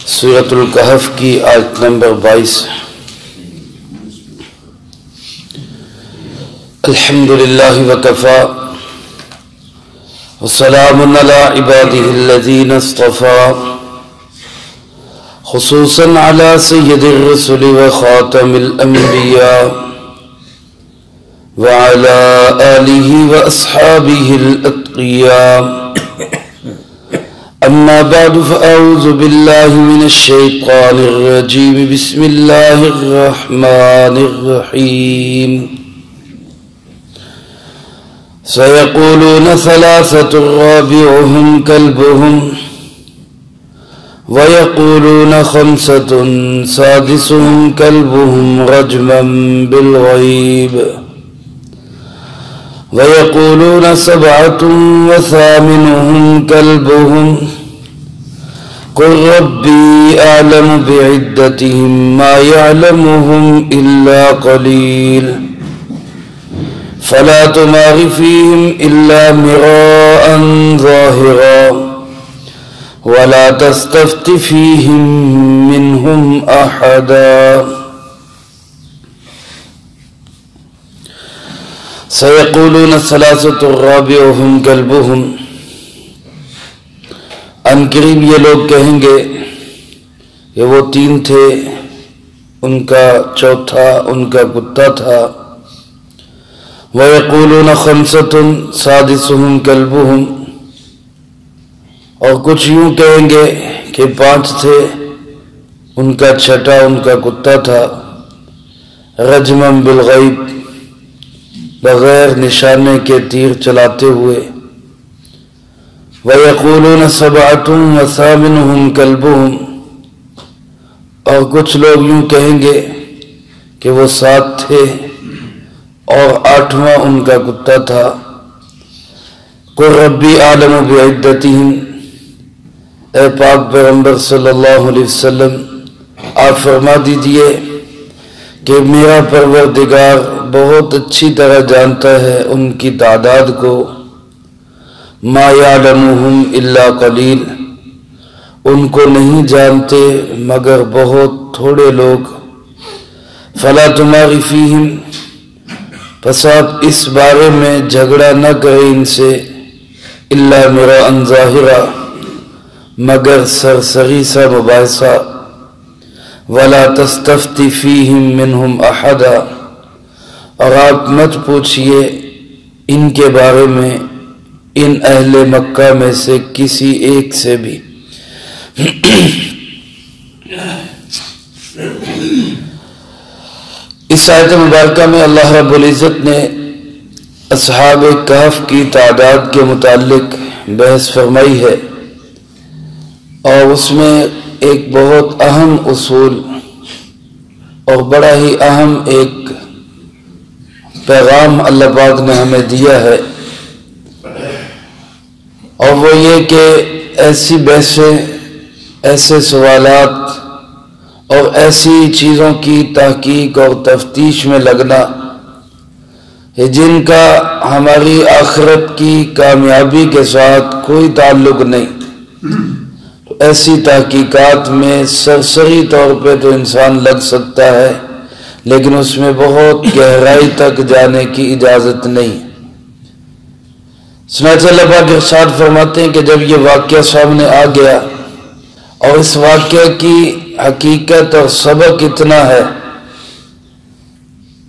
سورۃ الکہف کی آیت نمبر 22۔ الحمدللہ وکفی وسلام علی عبادہ الذین اصطفی، خصوصا علی سید الرسل وخاتم الانبیاء وعلی آلہ واصحابہ الاتقیاء۔ اما بعد فاعوذ باللہ من الشیطان الرجیم، بسم اللہ الرحمن الرحیم۔ سیقولون ثلاثۃ رابعهم کلبهم ویقولون خمسۃ سادسهم کلبهم رجما بالغیب وَيَقُولُونَ سَبْعَةٌ وَثَامِنُهُمْ كَلْبُهُمْ قُلْ رَبِّي أَعْلَمُ بِعِدَّتِهِمْ مَا يَعْلَمُهُمْ إِلَّا قَلِيلٌ فَلَا تُمَارِ فِيهِمْ إِلَّا مِرَاءً ظَاهِرًا وَلَا تَسْتَفْتِ فِيهِمْ مِنْهُمْ أَحَدًا۔ سیقولون ثلاثۃ رابعهم کلبهم، ان قریب یہ لوگ کہیں گے کہ وہ تین تھے، ان کا چوتھا ان کا کتا تھا۔ ویقولون خمسۃ سادسهم کلبهم، اور کچھ یوں کہیں گے کہ 5 تھے، ان کا چھٹا ان کا کتا تھا۔ رجما بالغیب، بغیر نشانے کے تیر چلاتے ہوئے۔ وَيَقُولُونَ سَبْعَةٌ وَثَامِنُهُمْ كَلْبُهُمْ، اور کچھ لوگ یوں کہیں گے کہ وہ 7 تھے اور 8واں ان کا کتا تھا۔ قُلْ رَبِّي أَعْلَمُ بِعِدَّتِهِمْ، اے پاک پیغمبر صلی اللہ علیہ وسلم آپ فرما دیجئے کہ میرا پروردگار بہت اچھی طرح جانتا ہے ان کی تعداد کو۔ ما یعلمہم الا قلیل، ان کو نہیں جانتے مگر بہت تھوڑے لوگ۔ فلا تمار فیہم، پس آپ اس بارے میں جھگڑا نہ کریں ان سے، الا مراء ظاہرا، مگر سرسری سا مباحثہ۔ ولا تستفت فیہم منہم احدا، اور آپ مت پوچھئے ان کے بارے میں ان اہل مکہ میں سے کسی ایک سے بھی۔ اس آیت مبارکہ میں اللہ رب العزت نے اصحاب کہف کی تعداد کے متعلق بحث فرمائی ہے، اور اس میں ایک بہت اہم اصول اور بڑا ہی اہم ایک پیغام اللہ پاک نے ہمیں دیا ہے، اور وہ یہ کہ ایسی بحثیں، ایسے سوالات اور ایسی چیزوں کی تحقیق اور تفتیش میں لگنا جن کا ہماری آخرت کی کامیابی کے ساتھ کوئی تعلق نہیں، ایسی تحقیقات میں سرسری طور پہ تو انسان لگ سکتا ہے، لیکن اس میں بہت گہرائی تک جانے کی اجازت نہیں۔ چنانچہ اللہ پاک ارشاد فرماتے ہیں کہ جب یہ واقعہ سامنے آ گیا، اور اس واقعہ کی حقیقت اور سبق اتنا ہے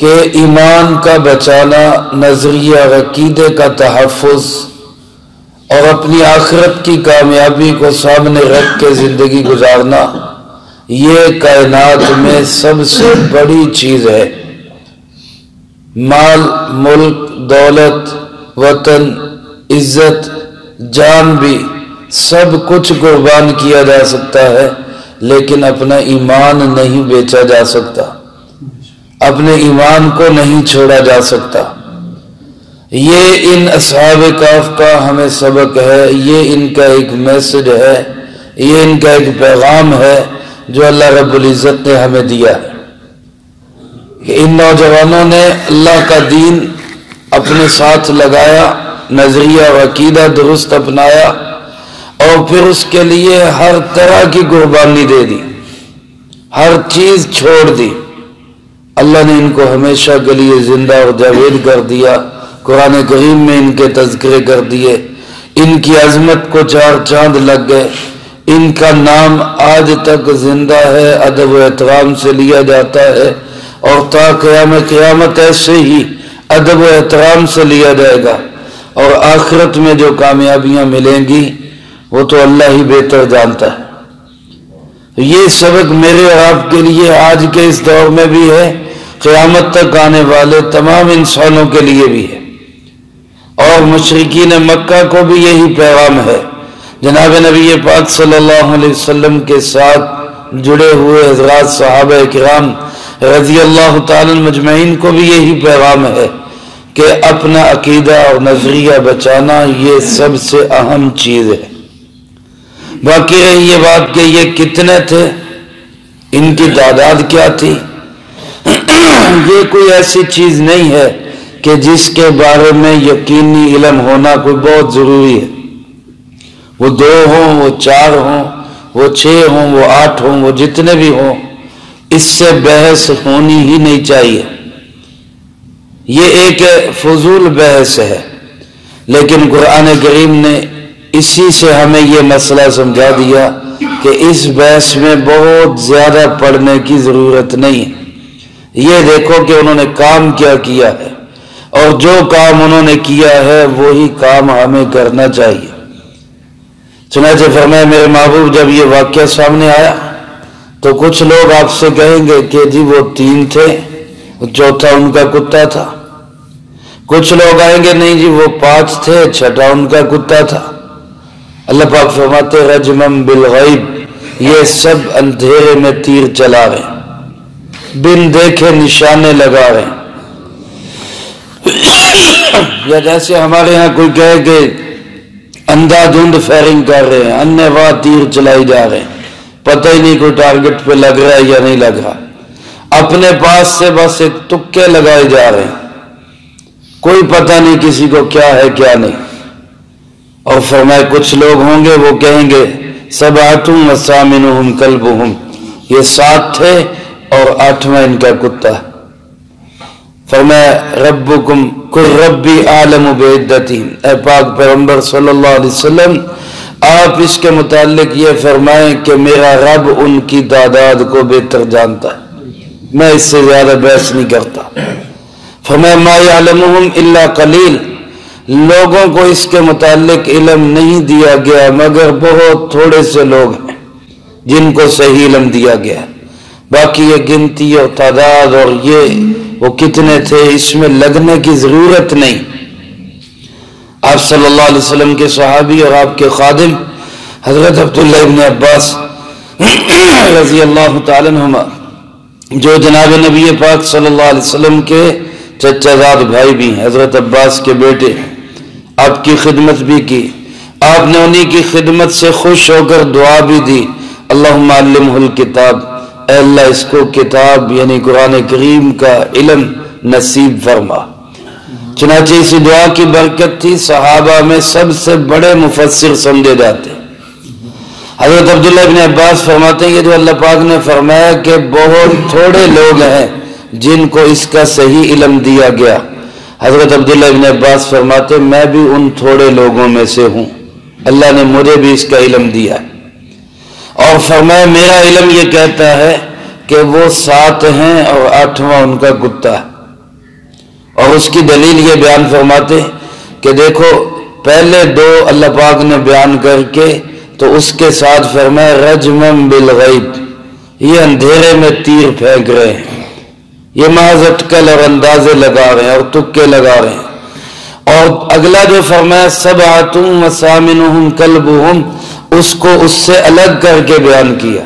کہ ایمان کا بچانا، نظریہ اور عقیدے کا تحفظ اور اپنی آخرت کی کامیابی کو سامنے رکھ کے زندگی گزارنا، یہ کائنات میں سب سے بڑی چیز ہے۔ مال، ملک، دولت، وطن، عزت، جان بھی سب کچھ قربان کیا جا سکتا ہے، لیکن اپنا ایمان نہیں بیچا جا سکتا، اپنے ایمان کو نہیں چھوڑا جا سکتا۔ یہ ان اصحاب کہف کا ہمیں سبق ہے، یہ ان کا ایک میسج ہے، یہ ان کا ایک پیغام ہے جو اللہ رب العزت نے ہمیں دیا ہے کہ ان نوجوانوں نے اللہ کا دین اپنے ساتھ لگایا، نظریہ و عقیدہ درست اپنایا، اور پھر اس کے لیے ہر طرح کی قربانی دے دی، ہر چیز چھوڑ دی۔ اللہ نے ان کو ہمیشہ کے لیے زندہ اور جاوید کر دیا۔ قرآن کریم میں ان کے تذکرے کر دیے، ان کی عظمت کو 4 چاند لگ گئے۔ ان کا نام آج تک زندہ ہے، ادب و احترام سے لیا جاتا ہے، اور تا قیامت ایسے ہی ادب و احترام سے لیا جائے گا۔ اور آخرت میں جو کامیابیاں ملیں گی وہ تو اللہ ہی بہتر جانتا ہے۔ یہ سبق میرے اور آپ کے لیے آج کے اس دور میں بھی ہے، قیامت تک آنے والے تمام انسانوں کے لیے بھی ہے، اور مشرکین مکہ کو بھی یہی پیغام ہے۔ جناب نبی پاک صلی اللہ علیہ وسلم کے ساتھ جڑے ہوئے حضرات صحابہ کرام رضی اللہ تعالی مجمعین کو بھی یہی پیغام ہے کہ اپنا عقیدہ اور نظریہ بچانا یہ سب سے اہم چیز ہے۔ باقی رہی یہ بات کہ یہ کتنے تھے، ان کی تعداد کیا تھی، یہ کوئی ایسی چیز نہیں ہے کہ جس کے بارے میں یقینی علم ہونا کوئی بہت ضروری ہے۔ وہ 2 ہوں، وہ 4 ہوں، وہ 6 ہوں، وہ 8 ہوں، وہ جتنے بھی ہوں، اس سے بحث ہونی ہی نہیں چاہیے۔ یہ ایک فضول بحث ہے، لیکن قرآن کریم نے اسی سے ہمیں یہ مسئلہ سمجھا دیا کہ اس بحث میں بہت زیادہ پڑھنے کی ضرورت نہیں ہے۔ یہ دیکھو کہ انہوں نے کام کیا کیا ہے، اور جو کام انہوں نے کیا ہے وہی کام ہمیں کرنا چاہیے۔ چنانچہ فرمایا میرے محبوب جب یہ واقعہ سامنے آیا تو کچھ لوگ آپ سے کہیں گے کہ جی وہ 3 تھے، چوتھا ان کا کتا تھا۔ کچھ لوگ آئیں گے نہیں جی وہ 5 تھے، چھٹا ان کا کتا تھا۔ اللہ پاک فرماتے رجمم بالغیب، یہ سب اندھیرے میں تیر چلا رہے ہیں، بن دیکھے نشانے لگا رہے ہیں۔ یا جیسے ہمارے ہاں کوئی کہے کہ اندھا دھند فائرنگ کر رہے ہیں، انے واہ تیر چلائی جا رہے ہیں، پتہ ہی نہیں کوئی ٹارگٹ پہ لگ رہا ہے یا نہیں لگ رہا، اپنے پاس سے بس ایک تکے لگائے جا رہے ہیں، کوئی پتہ نہیں کسی کو کیا ہے کیا نہیں۔ اور فرمائے کچھ لوگ ہوں گے وہ کہیں گے سبعۃ وثامنہم کلبہم، یہ 7 تھے اور 8واں ان کا کتا۔ فرمایا ربکم قل ربی اعلم بعدتہم، اے پاک پیغمبر صلی اللہ علیہ وسلم آپ اس کے متعلق یہ فرمائیں کہ میرا رب ان کی تعداد کو بہتر جانتا ہے، میں اس سے زیادہ بحث نہیں کرتا۔ فرمایا ما یعلمہم الا قلیل، لوگوں کو اس کے متعلق علم نہیں دیا گیا مگر بہت تھوڑے سے لوگ ہیں جن کو صحیح علم دیا گیا، باقی یہ گنتی اور تعداد اور یہ وہ کتنے تھے اس میں لگنے کی ضرورت نہیں۔ آپ صلی اللہ علیہ وسلم کے صحابی اور آپ کے خادم حضرت عبداللہ ابن عباس رضی اللہ تعالیٰ عنہما، جو جناب نبی پاک صلی اللہ علیہ وسلم کے چچا زاد بھائی بھی ہیں، حضرت عباس کے بیٹے، آپ کی خدمت بھی کی، آپ نے انہی کی خدمت سے خوش ہو کر دعا بھی دی اللہم علمہ الکتاب، اے اللہ اس کو کتاب یعنی قرآن کریم کا علم نصیب فرما۔ چنانچہ اسی دعا کی برکت تھی صحابہ میں سب سے بڑے مفسر سمجھے جاتے۔ حضرت عبداللہ ابن عباس فرماتے ہیں یہ جو اللہ پاک نے فرمایا کہ بہت تھوڑے لوگ ہیں جن کو اس کا صحیح علم دیا گیا، حضرت عبداللہ ابن عباس فرماتے میں بھی ان تھوڑے لوگوں میں سے ہوں، اللہ نے مجھے بھی اس کا علم دیا ہے۔ اور فرمایا میرا علم یہ کہتا ہے کہ وہ 7 ہیں اور 8واں ان کا کتا ہے۔ اور اس کی دلیل یہ بیان فرماتے کہ دیکھو پہلے 2 اللہ پاک نے بیان کر کے تو اس کے ساتھ فرمایا رجمم بالغیب، یہ اندھیرے میں تیر پھینک رہے ہیں، یہ محض اٹکل اور اندازے لگا رہے ہیں اور تکے لگا رہے ہیں۔ اور اگلا جو فرمایا سبعۃ وثامنہم کلبہم، اس کو اس سے الگ کر کے بیان کیا۔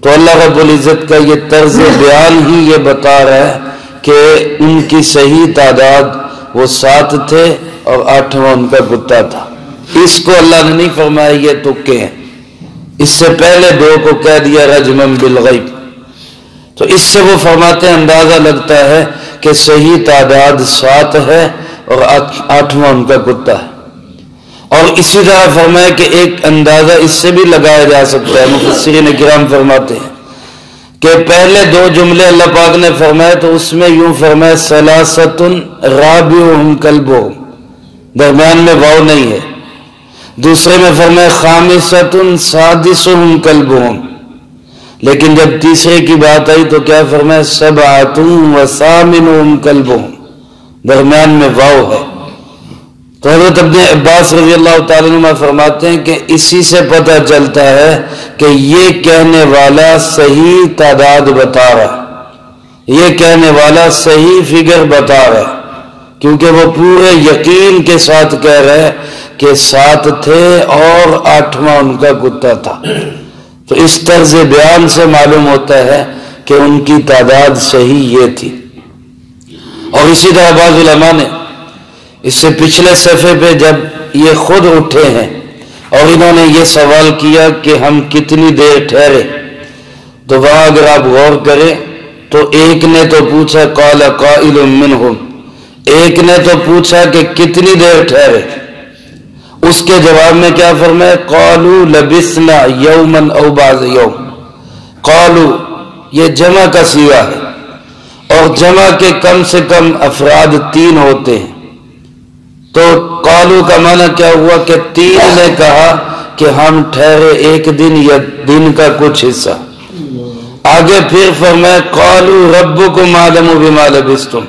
تو اللہ رب العزت کا یہ طرز بیان ہی یہ بتا رہا ہے کہ ان کی صحیح تعداد وہ 7 تھے اور 8واں ان کا کتا تھا۔ اس کو اللہ نے نہیں فرمایا یہ تکے ہیں، اس سے پہلے 2 کو کہہ دیا رجمم بالغیب۔ تو اس سے وہ فرماتے ہیں اندازہ لگتا ہے کہ صحیح تعداد 7 ہے اور 8واں ان کا کتا ہے۔ اور اسی طرح فرمایا کہ ایک اندازہ اس سے بھی لگایا جا سکتا ہے، مفسرین کرام فرماتے ہیں کہ پہلے 2 جملے اللہ پاک نے فرمائے تو اس میں یوں فرمایا ثلاثۃ رابعہم کلبہم، درمیان میں واو نہیں ہے۔ دوسرے میں فرمایا خامسۃ سادسہم کلبہم، لیکن جب تیسرے کی بات آئی تو کیا فرمایا سبعۃ وثامنہم کلبہم، درمیان میں واو ہے۔ تو حضرت ابن عباس رضی اللہ تعالیٰ عنہ فرماتے ہیں کہ اسی سے پتہ چلتا ہے کہ یہ کہنے والا صحیح تعداد بتا رہا ہے، یہ کہنے والا صحیح فگر بتا رہا ہے، کیونکہ وہ پورے یقین کے ساتھ کہہ رہا ہے کہ 7 تھے اور 8واں ان کا کتا تھا۔ تو اس طرز بیان سے معلوم ہوتا ہے کہ ان کی تعداد صحیح یہ تھی۔ اور اسی طرح بعض علماء نے اس سے پچھلے صفحے پہ جب یہ خود اٹھے ہیں اور انہوں نے یہ سوال کیا کہ ہم کتنی دیر ٹھہرے، تو وہاں اگر آپ غور کریں تو ایک نے تو پوچھا قال قائل منہم، ایک نے تو پوچھا کہ کتنی دیر ٹھہرے، اس کے جواب میں کیا فرمایا قالوا لبثنا یوما او بعض یوم۔ قالوا یہ جمع کا صیغہ ہے اور جمع کے کم سے کم افراد 3 ہوتے ہیں، تو قالو کا معنی کیا ہوا کہ 3 نے کہا کہ ہم ٹھہرے 1 دن یا دن کا کچھ حصہ۔ آگے پھر فرمایا قالو ربکم اعلم بما لبثتم،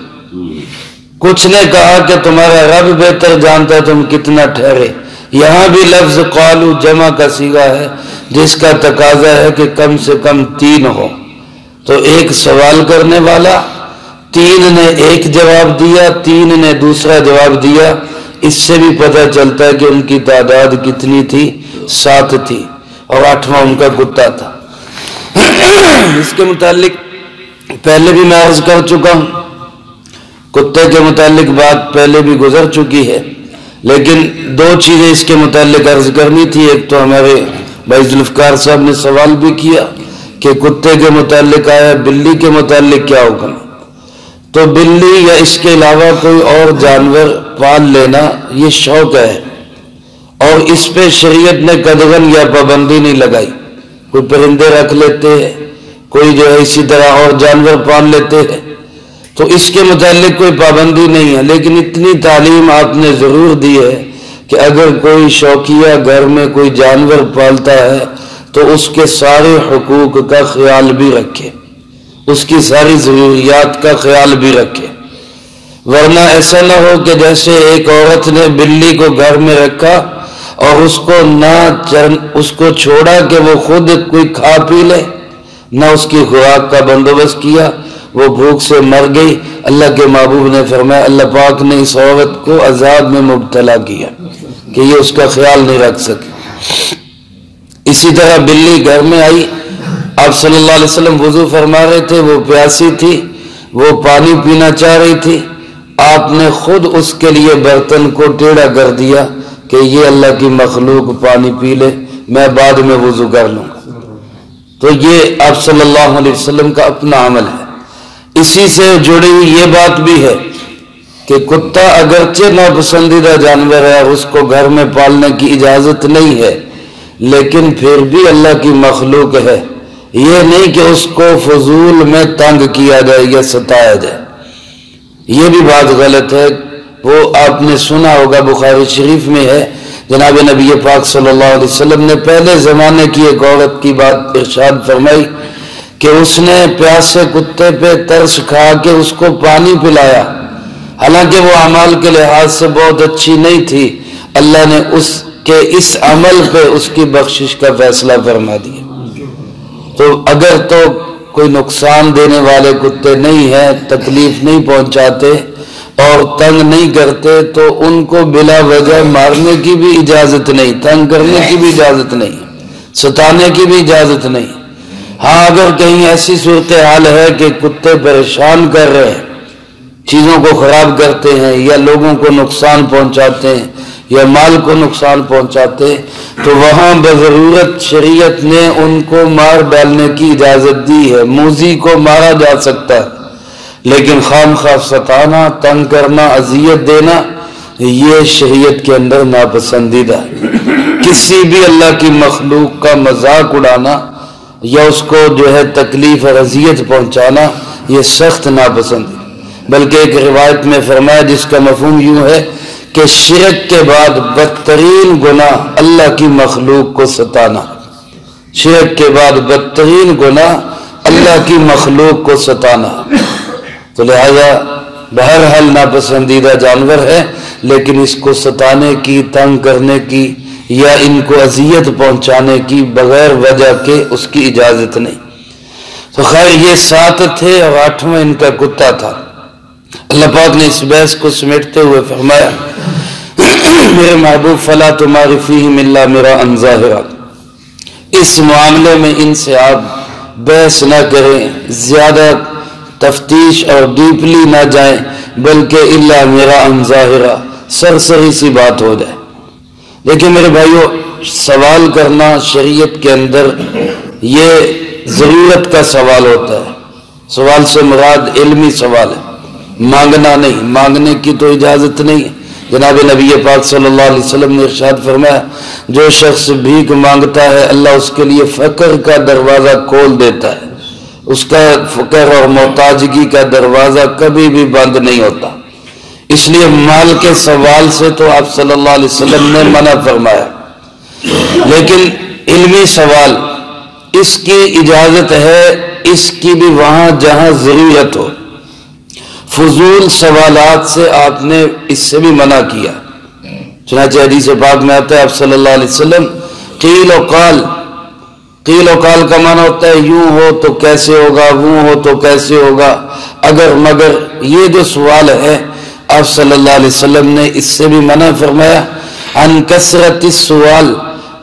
کچھ نے کہا کہ تمہارا رب بہتر جانتا ہے تم کتنا ٹھہرے۔ یہاں بھی لفظ قالو جمع کا صیغہ ہے جس کا تقاضا ہے کہ کم سے کم 3 ہو، تو ایک سوال کرنے والا، 3 نے ایک جواب دیا، 3 نے دوسرا جواب دیا، اس سے بھی پتہ چلتا ہے کہ ان کی تعداد کتنی تھی، 7 تھی اور 8واں ان کا کتا تھا۔ اس کے متعلق پہلے بھی میں عرض کر چکا ہوں، کتے کے متعلق بات پہلے بھی گزر چکی ہے، لیکن 2 چیزیں اس کے متعلق عرض کرنی تھی۔ ایک تو ہمارے بھائی ذوالفقار صاحب نے سوال بھی کیا کہ کتے کے متعلق آیا، بلی کے متعلق کیا حکم ہے؟ تو بلی یا اس کے علاوہ کوئی اور جانور پال لینا یہ شوق ہے، اور اس پہ شریعت نے قدغن یا پابندی نہیں لگائی۔ کوئی پرندے رکھ لیتے ہیں، کوئی جو ہے اسی طرح اور جانور پال لیتے ہیں، تو اس کے متعلق کوئی پابندی نہیں ہے، لیکن اتنی تعلیم آپ نے ضرور دی ہے کہ اگر کوئی شوقیہ گھر میں کوئی جانور پالتا ہے تو اس کے سارے حقوق کا خیال بھی رکھے، اس کی ساری ضروریات کا خیال بھی رکھے، ورنہ ایسا نہ ہو کہ جیسے ایک عورت نے بلی کو گھر میں رکھا اور اس کو چھوڑا کہ وہ خود کوئی کھا پی لے، نہ اس کی خوراک کا بندوبست کیا، وہ بھوک سے مر گئی۔ اللہ کے محبوب نے فرمایا اللہ پاک نے اس عورت کو عذاب میں مبتلا کیا کہ یہ اس کا خیال نہیں رکھ سکے۔ اسی طرح بلی گھر میں آئی، آپ صلی اللہ علیہ وسلم وضو فرما رہے تھے، وہ پیاسی تھی، وہ پانی پینا چاہ رہی تھی، آپ نے خود اس کے لیے برتن کو ٹیڑھا کر دیا کہ یہ اللہ کی مخلوق پانی پی لے، میں بعد میں وضو کر لوں گا۔ تو یہ آپ صلی اللہ علیہ وسلم کا اپنا عمل ہے۔ اسی سے جڑی ہوئی یہ بات بھی ہے کہ کتا اگرچہ ناپسندیدہ جانور ہے اور اس کو گھر میں پالنے کی اجازت نہیں ہے، لیکن پھر بھی اللہ کی مخلوق ہے، یہ نہیں کہ اس کو فضول میں تنگ کیا جائے یا ستایا جائے، یہ بھی بات غلط ہے۔ وہ آپ نے سنا ہوگا بخاری شریف میں ہے، جناب نبی پاک صلی اللہ علیہ وسلم نے پہلے زمانے کی ایک عورت کی بات ارشاد فرمائی کہ اس نے پیاسے کتے پہ ترس کھا کے اس کو پانی پلایا، حالانکہ وہ اعمال کے لحاظ سے بہت اچھی نہیں تھی، اللہ نے اس کے اس عمل پہ اس کی بخشش کا فیصلہ فرما دیا۔ تو اگر تو کوئی نقصان دینے والے کتے نہیں ہیں، تکلیف نہیں پہنچاتے اور تنگ نہیں کرتے، تو ان کو بلا وجہ مارنے کی بھی اجازت نہیں، تنگ کرنے کی بھی اجازت نہیں، ستانے کی بھی اجازت نہیں۔ ہاں اگر کہیں ایسی صورتحال ہے کہ کتے پریشان کر رہے ہیں، چیزوں کو خراب کرتے ہیں یا لوگوں کو نقصان پہنچاتے ہیں یا مال کو نقصان پہنچاتے ہیں، تو وہاں بضرورت شریعت نے ان کو مار ڈالنے کی اجازت دی ہے، موذی کو مارا جا سکتا ہے، لیکن خام خواہ ستانا، تنگ کرنا، اذیت دینا، یہ شریعت کے اندر ناپسندیدہ ہے۔ کسی بھی اللہ کی مخلوق کا مذاق اڑانا یا اس کو جو ہے تکلیف اور اذیت پہنچانا یہ سخت ناپسند ہے۔ بلکہ ایک روایت میں فرمایا جس کا مفہوم یوں ہے کہ شرک کے بعد بدترین گناہ اللہ کی مخلوق کو ستانا، شرک کے بعد بدترین گناہ اللہ کی مخلوق کو ستانا۔ تو لہذا بہرحال ناپسندیدہ جانور ہے، لیکن اس کو ستانے کی، تنگ کرنے کی یا ان کو اذیت پہنچانے کی بغیر وجہ کے اس کی اجازت نہیں۔ تو خیر یہ 7 تھے اور 8واں ان کا کتا تھا۔ اللہ پاک نے اس بحث کو سمیٹتے ہوئے فرمایا میرے محبوب فلا تمار فیہم الا مراء ظاہرا، اس معاملے میں ان سے آپ بحث نہ کریں، زیادہ تفتیش اور ڈیپلی نہ جائیں، بلکہ الا مراء ظاہرا، سرسری سی بات ہو جائے۔ لیکن میرے بھائیو سوال کرنا شریعت کے اندر یہ ضرورت کا سوال ہوتا ہے۔ سوال سے مراد علمی سوال ہے، مانگنا نہیں، مانگنے کی تو اجازت نہیں ہے۔ جناب نبی پاک صلی اللہ علیہ وسلم نے ارشاد فرمایا جو شخص بھیک مانگتا ہے اللہ اس کے لیے فقر کا دروازہ کھول دیتا ہے، اس کا فقر اور محتاجگی کا دروازہ کبھی بھی بند نہیں ہوتا۔ اس لیے مال کے سوال سے تو آپ صلی اللہ علیہ وسلم نے منع فرمایا، لیکن علمی سوال اس کی اجازت ہے، اس کی بھی وہاں جہاں ضرورت ہو۔ فضول سوالات سے آپ نے اس سے بھی منع کیا۔ چنانچہ حدیث پاک میں آتا ہے آپ صلی اللہ علیہ وسلم قیل و قال، قیل و قال کا معنی ہوتا ہے یوں ہو تو کیسے ہوگا، وہ ہو تو کیسے ہوگا، اگر مگر، یہ جو سوال ہے آپ صلی اللہ علیہ وسلم نے اس سے بھی منع فرمایا۔ عن کثرت السؤال،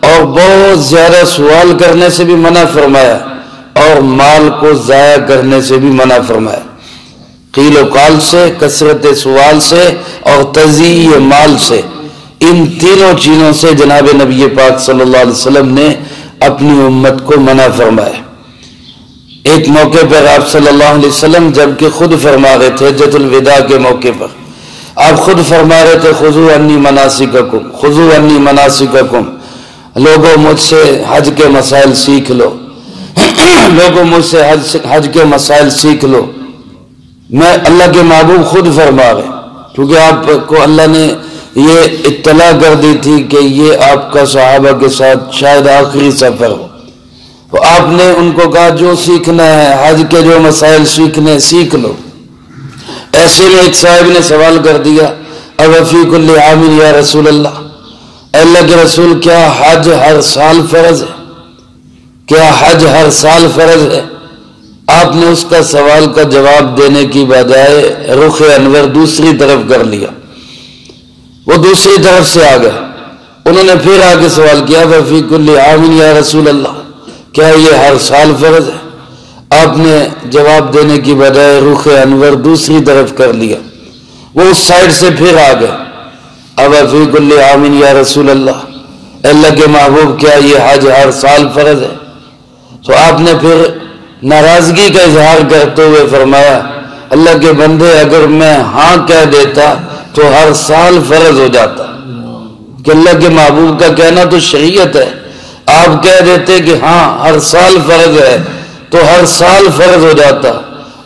اور بہت زیادہ سوال کرنے سے بھی منع فرمایا، اور مال کو ضائع کرنے سے بھی منع فرمایا۔ قیل و قال سے، کثرت سوال سے اور تضییع مال سے، ان تینوں چیزوں سے جناب نبی پاک صلی اللہ علیہ وسلم نے اپنی امت کو منع فرمایا۔ ایک موقع پر آپ صلی اللہ علیہ وسلم جبکہ خود فرما رہے تھے حجۃ الوداع کے موقع پر، آپ خود فرما رہے تھے خذوا عنی مناسککم، خذوا عنی مناسککم، لوگوں مجھ سے حج کے مسائل سیکھ لو، لوگوں مجھ سے حج کے مسائل سیکھ لو۔ میں اللہ کے محبوب خود فرما رہے، کیونکہ آپ کو اللہ نے یہ اطلاع کر دی تھی کہ یہ آپ کا صحابہ کے ساتھ شاید آخری سفر ہو، تو آپ نے ان کو کہا جو سیکھنا ہے، حج کے جو مسائل سیکھنے سیکھ لو۔ ایسے میں ایک صاحب نے سوال کر دیا اوفی کل عام یا رسول اللہ، اے اللہ کے رسول کیا حج ہر سال فرض ہے؟ کیا حج ہر سال فرض ہے؟ آپ نے اس کا سوال کا جواب دینے کی بجائے رخ انور دوسری طرف کر لیا، وہ دوسری طرف سے آ گئے۔ انہوں نے پھر آگے سوال کیا وفی کل عام یا رسول اللہ، کیا یہ ہر سال فرض ہے؟ آپ نے جواب دینے کی بجائے رخ انور دوسری طرف کر لیا، وہ اس سائڈ سے پھر آ گئے۔ اب وفی کل عام یا رسول اللہ، اللہ کے محبوب کیا یہ حج ہر سال فرض ہے؟ تو آپ نے پھر ناراضگی کا اظہار کرتے ہوئے فرمایا اللہ کے بندے اگر میں ہاں کہہ دیتا تو ہر سال فرض ہو جاتا، کہ اللہ کے محبوب کا کہنا تو شریعت ہے، آپ کہہ دیتے کہ ہاں ہر سال فرض ہے تو ہر سال فرض ہو جاتا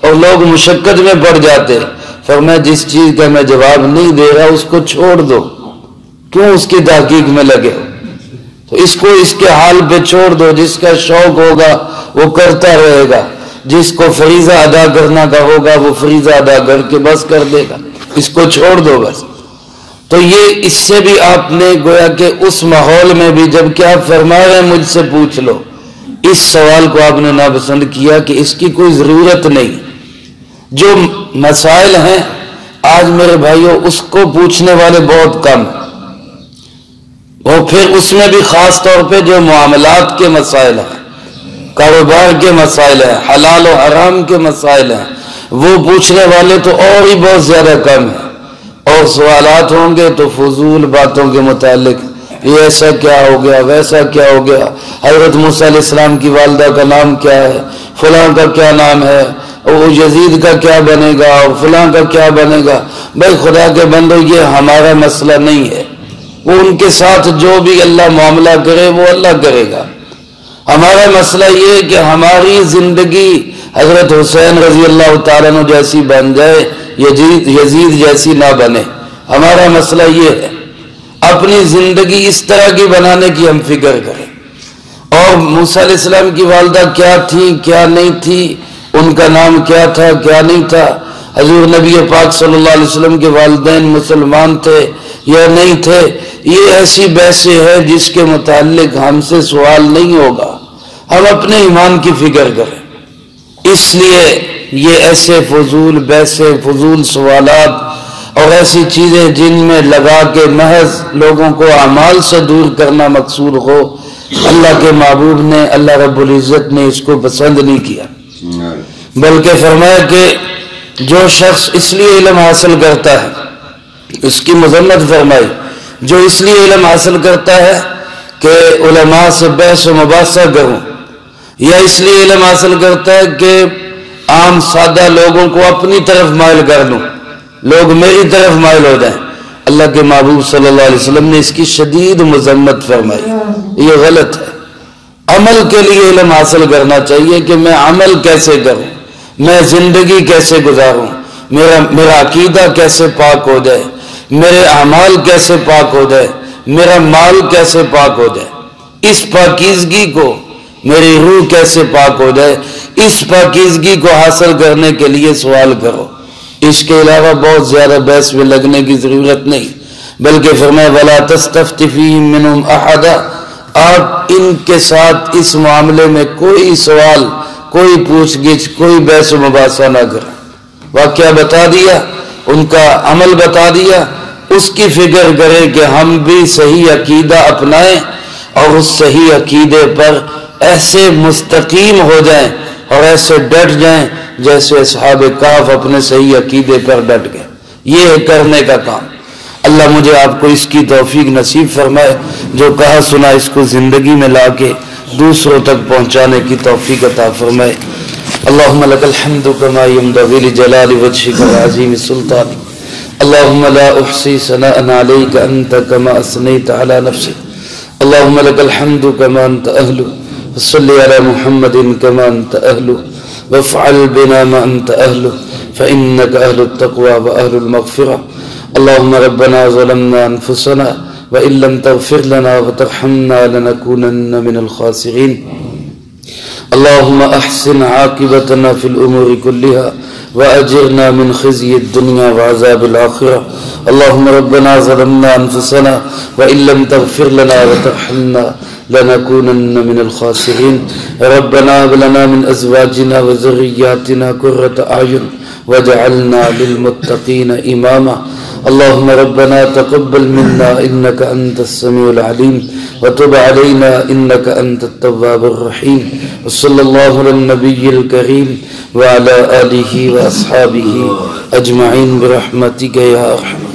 اور لوگ مشقت میں پڑ جاتے۔ فرمایا جس چیز کا میں جواب نہیں دے رہا اس کو چھوڑ دو، کیوں اس کی تحقیق میں لگے ہو؟ تو اس کو اس کے حال پہ چھوڑ دو، جس کا شوق ہوگا وہ کرتا رہے گا، جس کو فریضہ ادا کرنا کا ہوگا وہ فریضہ ادا کر کے بس کر دے گا، اس کو چھوڑ دو بس۔ تو یہ اس سے بھی آپ نے گویا کہ اس ماحول میں بھی جب کہ آپ فرما رہے ہیں مجھ سے پوچھ لو، اس سوال کو آپ نے ناپسند کیا کہ اس کی کوئی ضرورت نہیں۔ جو مسائل ہیں آج میرے بھائیوں اس کو پوچھنے والے بہت کم ہیں، اور پھر اس میں بھی خاص طور پہ جو معاملات کے مسائل ہیں، کاروبار کے مسائل ہیں، حلال و حرام کے مسائل ہیں، وہ پوچھنے والے تو اور ہی بہت زیادہ کم ہیں، اور سوالات ہوں گے تو فضول باتوں کے متعلق، یہ ایسا کیا ہو گیا، ویسا کیا ہو گیا، حضرت موسیٰ علیہ السلام کی والدہ کا نام کیا ہے، فلاں کا کیا نام ہے، وہ یزید کا کیا بنے گا اور فلاں کا کیا بنے گا. بھائی خدا کے بندو یہ ہمارا مسئلہ نہیں ہے. وہ ان کے ساتھ جو بھی اللہ معاملہ کرے وہ اللہ کرے گا. ہمارا مسئلہ یہ ہے کہ ہماری زندگی حضرت حسین رضی اللہ تعالیٰ عنہ جیسی بن جائے, یزید جیسی نہ بنے. ہمارا مسئلہ یہ ہے اپنی زندگی اس طرح کی بنانے کی ہم فکر کریں. اور موسیٰ علیہ السلام کی والدہ کیا تھی کیا نہیں تھی, ان کا نام کیا تھا کیا نہیں تھا, حضور نبی پاک صلی اللہ علیہ وسلم کے والدین مسلمان تھے یا نہیں تھے, یہ ایسی بحثیں ہے جس کے متعلق ہم سے سوال نہیں ہوگا. ہم اپنے ایمان کی فکر کریں. اس لیے یہ ایسے فضول بحثیں, فضول سوالات اور ایسی چیزیں جن میں لگا کے محض لوگوں کو اعمال سے دور کرنا مقصود ہو, اللہ کے محبوب نے, اللہ رب العزت نے اس کو پسند نہیں کیا. بلکہ فرمایا کہ جو شخص اس لیے علم حاصل کرتا ہے, اس کی مذمت فرمائی, جو اس لیے علم حاصل کرتا ہے کہ علماء سے بحث و مباحثہ کروں, یا اس لیے علم حاصل کرتا ہے کہ عام سادہ لوگوں کو اپنی طرف مائل کر دوں, لوگ میری طرف مائل ہو جائیں, اللہ کے محبوب صلی اللہ علیہ وسلم نے اس کی شدید مذمت فرمائی. یہ غلط ہے. عمل کے لیے علم حاصل کرنا چاہیے کہ میں عمل کیسے کروں, میں زندگی کیسے گزاروں, میرا عقیدہ کیسے پاک ہو جائے, میرے اعمال کیسے پاک ہو جائے, میرا مال کیسے پاک ہو جائے, اس پاکیزگی کو, میری روح کیسے پاک ہو جائے, اس پاکیزگی کو حاصل کرنے کے لیے سوال کرو. اس کے علاوہ بہت زیادہ بحث میں لگنے کی ضرورت نہیں, بلکہ فرمایا وَلَا تَسْتَفْتِ فِيهِم مِّنْهُمْ أَحَدًا, آپ ان کے ساتھ اس معاملے میں کوئی سوال, کوئی پوچھ گچھ, کوئی بحث و مباحثہ نہ کریں. واقعہ بتا دیا, ان کا عمل بتا دیا, اس کی فکر کریں کہ ہم بھی صحیح عقیدہ اپنائیں اور اس صحیح عقیدے پر ایسے مستقیم ہو جائیں اور ایسے ڈٹ جائیں جیسے اصحاب کہف اپنے صحیح عقیدے پر ڈٹ گئے. یہ ہے کرنے کا کام. اللہ مجھے آپ کو اس کی توفیق نصیب فرمائے, جو کہا سنا اس کو زندگی میں لا کے دوسروں تک پہنچانے کی توفیق عطا فرمائے. اللہم لک الحمد کما ینبغی لجلال وجہک وعظیم سلطانک, اللہم لا احصی ثناء علیک انت کما اثنیت علی نفسک, اللہم لک الحمد کما انت اہلہ, وصلی علی محمد کما انت اہلہ, وافعل بنا ما انت اہلہ, فإنک اہل التقوی واہل المغفرہ. اللهم ربنا ظلمنا أنفسنا وإن لم تغفر لنا وترحمنا لنكونن من الخاسرين. اللهم أحسن عاقبتنا في الأمور كلها وأجرنا من خزي الدنيا وعذاب الآخرة. اللهم ربنا ظلمنا أنفسنا وإن لم تغفر لنا وترحمنا لنكونن من الخاسرين. ربنا هب لنا من أزواجنا وذرياتنا قرة أعين واجعلنا للمتقين إماما. اللهم ربنا تقبل منا إنك أنت السميع العليم وتب علينا إنك أنت التواب الرحيم. وصلى الله على النبي الكريم وعلى آله وأصحابه أجمعين برحمتك يا أرحم